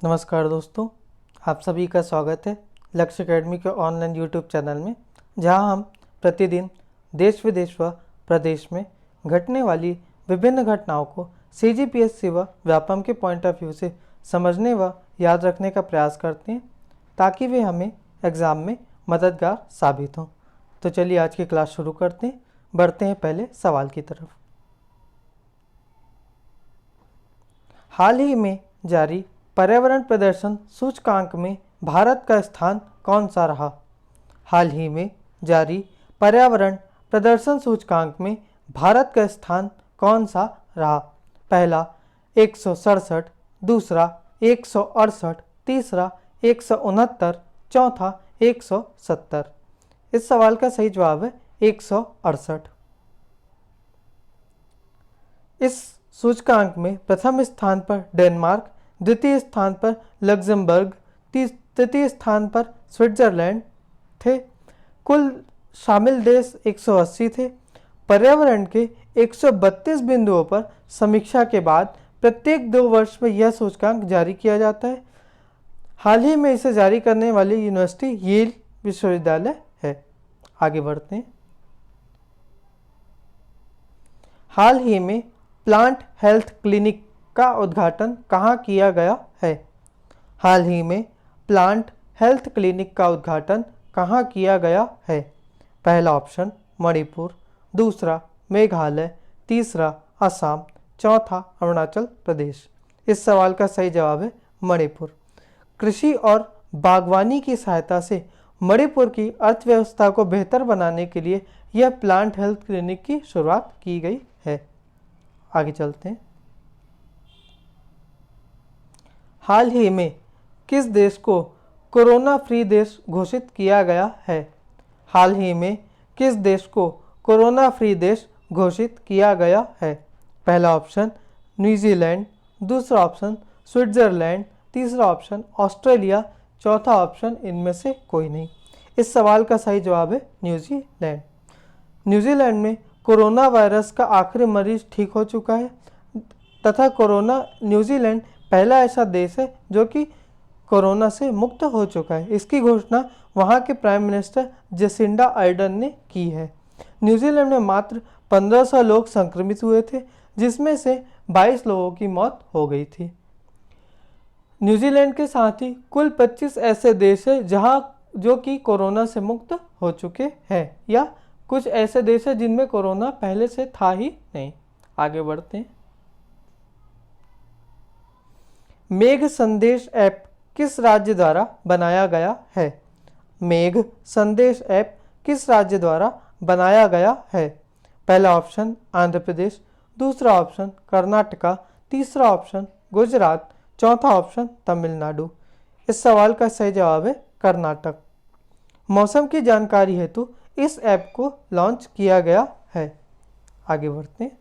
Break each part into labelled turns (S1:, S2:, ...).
S1: नमस्कार दोस्तों, आप सभी का स्वागत है लक्ष्य एकेडमी के ऑनलाइन यूट्यूब चैनल में, जहां हम प्रतिदिन देश विदेश व प्रदेश में घटने वाली विभिन्न घटनाओं को CGPSC व व्यापम के पॉइंट ऑफ व्यू से समझने व याद रखने का प्रयास करते हैं ताकि वे हमें एग्ज़ाम में मददगार साबित हों। तो चलिए आज की क्लास शुरू करते हैं। बढ़ते हैं पहले सवाल की तरफ। हाल ही में जारी पर्यावरण प्रदर्शन सूचकांक में भारत का स्थान कौन सा रहा? हाल ही में जारी पर्यावरण प्रदर्शन सूचकांक में भारत का स्थान कौन सा रहा? पहला 167, दूसरा 168, तीसरा 169, चौथा 170। इस सवाल का सही जवाब है 168। इस सूचकांक में प्रथम स्थान पर डेनमार्क, द्वितीय स्थान पर लग्जमबर्ग, तृतीय स्थान पर स्विट्जरलैंड थे। कुल शामिल देश 180 थे। पर्यावरण के 132 बिंदुओं पर समीक्षा के बाद प्रत्येक 2 वर्ष में यह सूचकांक जारी किया जाता है। हाल ही में इसे जारी करने वाली यूनिवर्सिटी येल विश्वविद्यालय है। आगे बढ़ते हैं। हाल ही में प्लांट हेल्थ क्लिनिक का उद्घाटन कहाँ किया गया है? हाल ही में प्लांट हेल्थ क्लिनिक का उद्घाटन कहाँ किया गया है? पहला ऑप्शन मणिपुर, दूसरा मेघालय, तीसरा असम, चौथा अरुणाचल प्रदेश। इस सवाल का सही जवाब है मणिपुर। कृषि और बागवानी की सहायता से मणिपुर की अर्थव्यवस्था को बेहतर बनाने के लिए यह प्लांट हेल्थ क्लिनिक की शुरुआत की गई है। आगे चलते हैं। हाल ही में किस देश को कोरोना फ्री देश घोषित किया गया है? हाल ही में किस देश को कोरोना फ्री देश घोषित किया गया है? पहला ऑप्शन न्यूजीलैंड, दूसरा ऑप्शन स्विट्जरलैंड, तीसरा ऑप्शन ऑस्ट्रेलिया, चौथा ऑप्शन इनमें से कोई नहीं। इस सवाल का सही जवाब है न्यूजीलैंड। न्यूजीलैंड में कोरोना वायरस का आखिरी मरीज ठीक हो चुका है तथा न्यूजीलैंड पहला ऐसा देश है जो कि कोरोना से मुक्त हो चुका है। इसकी घोषणा वहां के प्राइम मिनिस्टर जेसिंडा आर्डर्न ने की है। न्यूजीलैंड में मात्र 1500 लोग संक्रमित हुए थे, जिसमें से 22 लोगों की मौत हो गई थी। न्यूजीलैंड के साथ ही कुल 25 ऐसे देश हैं जो कि कोरोना से मुक्त हो चुके हैं, या कुछ ऐसे देश हैं जिनमें कोरोना पहले से था ही नहीं। आगे बढ़ते हैं। मेघ संदेश ऐप किस राज्य द्वारा बनाया गया है? मेघ संदेश ऐप किस राज्य द्वारा बनाया गया है? पहला ऑप्शन आंध्र प्रदेश, दूसरा ऑप्शन कर्नाटका, तीसरा ऑप्शन गुजरात, चौथा ऑप्शन तमिलनाडु। इस सवाल का सही जवाब है कर्नाटक। मौसम की जानकारी हेतु इस ऐप को लॉन्च किया गया है। आगे बढ़ते हैं।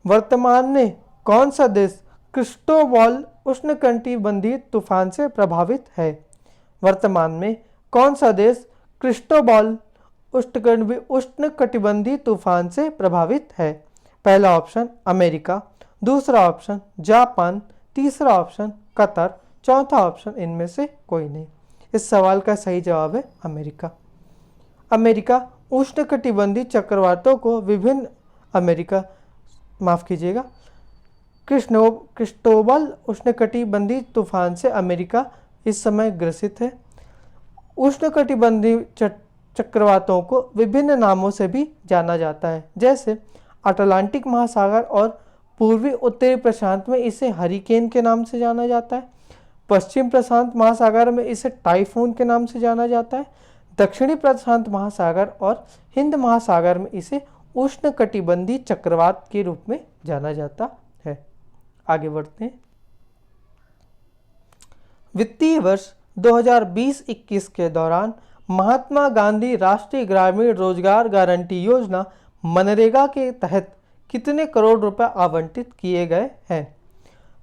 S1: वर्तमान में कौन सा देश क्रिस्टोबल उष्णकटिबंधीय तूफान से प्रभावित है? वर्तमान में कौन सा देश क्रिस्टोबल उष्णकटिबंधीय तूफान से प्रभावित है? पहला ऑप्शन अमेरिका, दूसरा ऑप्शन जापान, तीसरा ऑप्शन कतर, चौथा ऑप्शन इनमें से कोई नहीं। इस सवाल का सही जवाब है अमेरिका। अमेरिका उष्णकटिबंधीय चक्रवातों को क्रिस्टोबल उष्णकटिबंधीय तूफान से अमेरिका इस समय ग्रसित है। उष्णकटिबंधीय चक्रवातों को विभिन्न नामों से भी जाना जाता है, जैसे अटलांटिक महासागर और पूर्वी उत्तरी प्रशांत में इसे हरिकेन के नाम से जाना जाता है। पश्चिम प्रशांत महासागर में इसे टाइफून के नाम से जाना जाता है। दक्षिणी प्रशांत महासागर और हिंद महासागर में इसे उष्णकटिबंधीय चक्रवात के रूप में जाना जाता है। आगे बढ़ते हैं। वित्तीय वर्ष 2020-21 के दौरान महात्मा गांधी राष्ट्रीय ग्रामीण रोजगार गारंटी योजना मनरेगा के तहत कितने करोड़ रुपए आवंटित किए गए हैं?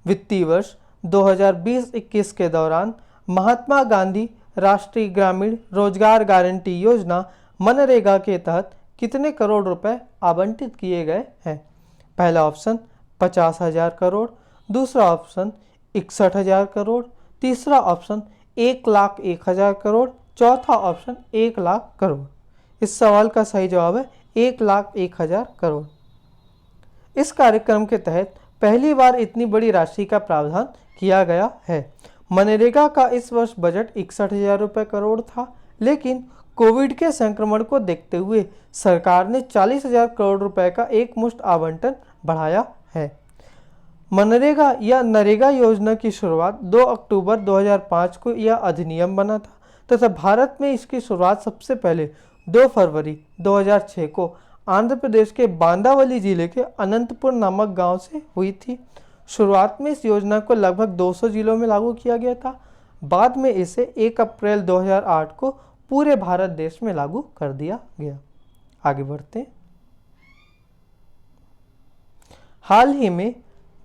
S1: वित्तीय वर्ष 2020-21 के दौरान महात्मा गांधी राष्ट्रीय ग्रामीण रोजगार गारंटी योजना मनरेगा के तहत कितने करोड़ रुपए आवंटित किए गए हैं? पहला ऑप्शन 50,000 करोड़, दूसरा ऑप्शन 61,000 करोड़, तीसरा ऑप्शन 1,01,000 करोड़, चौथा ऑप्शन 1,00,000 करोड़। इस सवाल का सही जवाब है 1,01,000 करोड़। इस कार्यक्रम के तहत पहली बार इतनी बड़ी राशि का प्रावधान किया गया है। मनरेगा का इस वर्ष बजट 61,000 रुपये करोड़ था, लेकिन कोविड के संक्रमण को देखते हुए सरकार ने 40,000 करोड़ रुपए का एक मुश्त आवंटन बढ़ाया है। मनरेगा या नरेगा योजना की शुरुआत 2 अक्टूबर 2005 को यह अधिनियम बना था तथा भारत में इसकी शुरुआत सबसे पहले 2 फरवरी 2006 को आंध्र प्रदेश के बांदावली जिले के अनंतपुर नामक गांव से हुई थी। शुरुआत में इस योजना को लगभग 200 जिलों में लागू किया गया था। बाद में इसे 1 अप्रैल 2008 को पूरे भारत देश में लागू कर दिया गया। आगे बढ़ते हैं। हाल ही में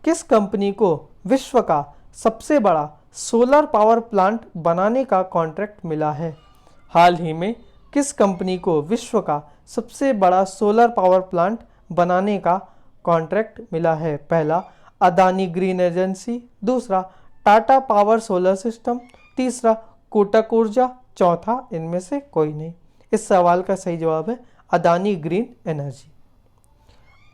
S1: किस कंपनी को विश्व का सबसे बड़ा सोलर पावर प्लांट बनाने का कॉन्ट्रैक्ट मिला है? हाल ही में किस कंपनी को विश्व का सबसे बड़ा सोलर पावर प्लांट बनाने का कॉन्ट्रैक्ट मिला है? पहला अदानी ग्रीन एजेंसी, दूसरा टाटा पावर सोलर सिस्टम, तीसरा कोटक ऊर्जा, चौथा इनमें से कोई नहीं। इस सवाल का सही जवाब है Adani green energy.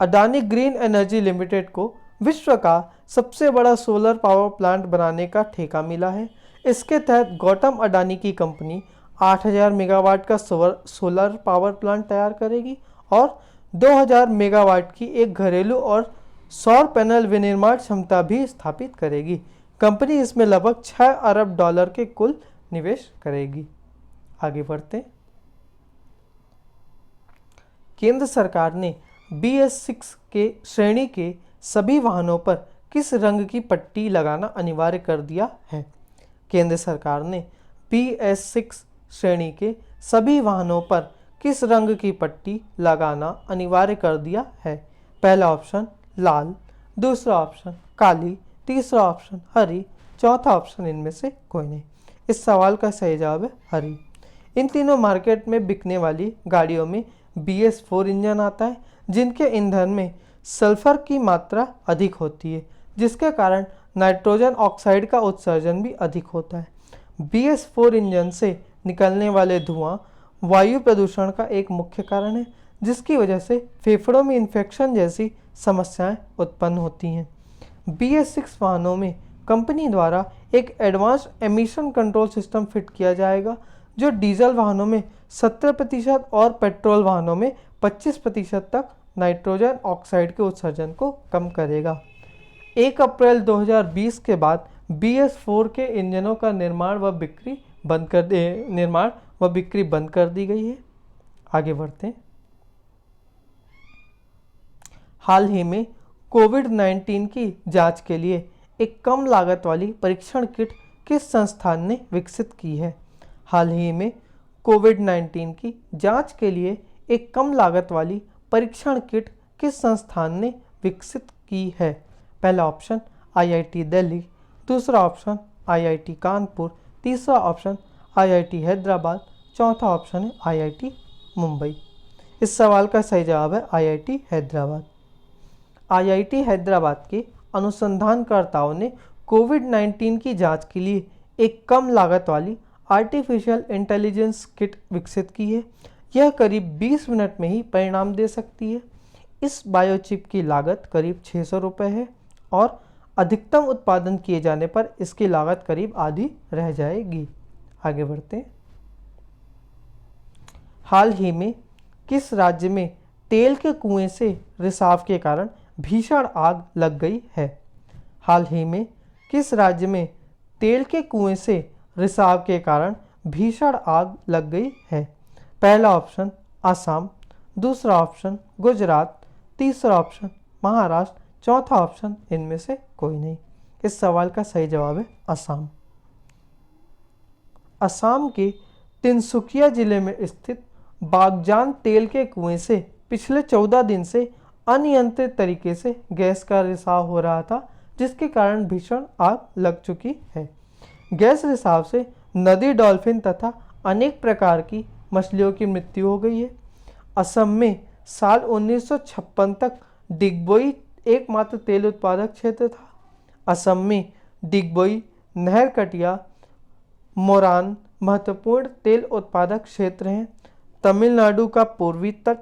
S1: Adani green energy limited को विश्व का सबसे बड़ा सोलर पावर प्लांट बनाने का ठेका मिला है। इसके तहत गौतम अडानी की कंपनी 8,000 मेगावाट का सोलर पावर प्लांट तैयार करेगी और 2,000 मेगावाट की एक घरेलू और सौर पैनल विनिर्माण क्षमता भी स्थापित करेगी। कंपनी इसमें लगभग 6 अरब डॉलर के कुल निवेश करेगी। आगे बढ़ते हैं। केंद्र सरकार ने BS6 के श्रेणी के सभी वाहनों पर किस रंग की पट्टी लगाना अनिवार्य कर दिया है? केंद्र सरकार ने BS6 श्रेणी के सभी वाहनों पर किस रंग की पट्टी लगाना अनिवार्य कर दिया है? पहला ऑप्शन लाल, दूसरा ऑप्शन काली, तीसरा ऑप्शन हरी, चौथा ऑप्शन इनमें से कोई नहीं। इस सवाल का सही जवाब है हरी। इन तीनों मार्केट में बिकने वाली गाड़ियों में BS4 इंजन आता है, जिनके ईंधन में सल्फर की मात्रा अधिक होती है, जिसके कारण नाइट्रोजन ऑक्साइड का उत्सर्जन भी अधिक होता है। BS4 इंजन से निकलने वाले धुआं वायु प्रदूषण का एक मुख्य कारण है, जिसकी वजह से फेफड़ों में इन्फेक्शन जैसी समस्याएं उत्पन्न होती हैं। BS6 वाहनों में कंपनी द्वारा एक advance emission control system fit किया जाएगा, जो डीजल वाहनों में 70% और पेट्रोल वाहनों में 25% तक नाइट्रोजन ऑक्साइड के उत्सर्जन को कम करेगा। 1 अप्रैल 2020 के बाद BS4 के इंजनों का निर्माण व बिक्री बंद कर दी गई है। आगे बढ़ते हैं। हाल ही में कोविड-19 की जांच के लिए एक कम लागत वाली परीक्षण किट किस संस्थान ने विकसित की है? हाल ही में कोविड-19 की जांच के लिए एक कम लागत वाली परीक्षण किट किस संस्थान ने विकसित की है? पहला ऑप्शन IIT दिल्ली, दूसरा ऑप्शन IIT कानपुर, तीसरा ऑप्शन IIT हैदराबाद, चौथा ऑप्शन है IIT मुंबई। इस सवाल का सही जवाब है IIT हैदराबाद। IIT हैदराबाद के अनुसंधानकर्ताओं ने कोविड-19 की जांच के लिए एक कम लागत वाली आर्टिफिशियल इंटेलिजेंस किट विकसित की है। यह करीब 20 मिनट में ही परिणाम दे सकती है। इस बायोचिप की लागत करीब 600 रुपये है और अधिकतम उत्पादन किए जाने पर इसकी लागत करीब आधी रह जाएगी। आगे बढ़ते हैं। हाल ही में किस राज्य में तेल के कुएं से रिसाव के कारण भीषण आग लग गई है? हाल ही में किस राज्य में तेल के कुएं से रिसाव के कारण भीषण आग लग गई है? पहला ऑप्शन असम, दूसरा ऑप्शन गुजरात, तीसरा ऑप्शन महाराष्ट्र, चौथा ऑप्शन इनमें से कोई नहीं। इस सवाल का सही जवाब है असम। असम के तिनसुकिया जिले में स्थित बागजान तेल के कुएं से पिछले 14 दिन से अनियंत्रित तरीके से गैस का रिसाव हो रहा था, जिसके कारण भीषण आग लग चुकी है। गैस रिसाव से नदी डॉल्फिन तथा अनेक प्रकार की मछलियों की मृत्यु हो गई है। असम में साल 1956 तक डिगबोई एकमात्र तेल उत्पादक क्षेत्र था। असम में डिगबोई, नहरकटिया, मोरान महत्वपूर्ण तेल उत्पादक क्षेत्र हैं। तमिलनाडु का पूर्वी तट,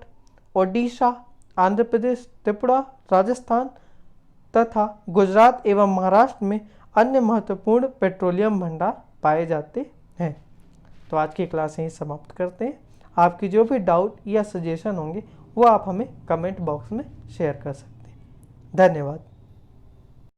S1: ओडिशा, आंध्र प्रदेश, त्रिपुरा, राजस्थान तथा गुजरात एवं महाराष्ट्र में अन्य महत्वपूर्ण पेट्रोलियम भंडार पाए जाते हैं। तो आज की क्लास यहीं समाप्त करते हैं। आपकी जो भी डाउट या सजेशन होंगे वो आप हमें कमेंट बॉक्स में शेयर कर सकते हैं। धन्यवाद।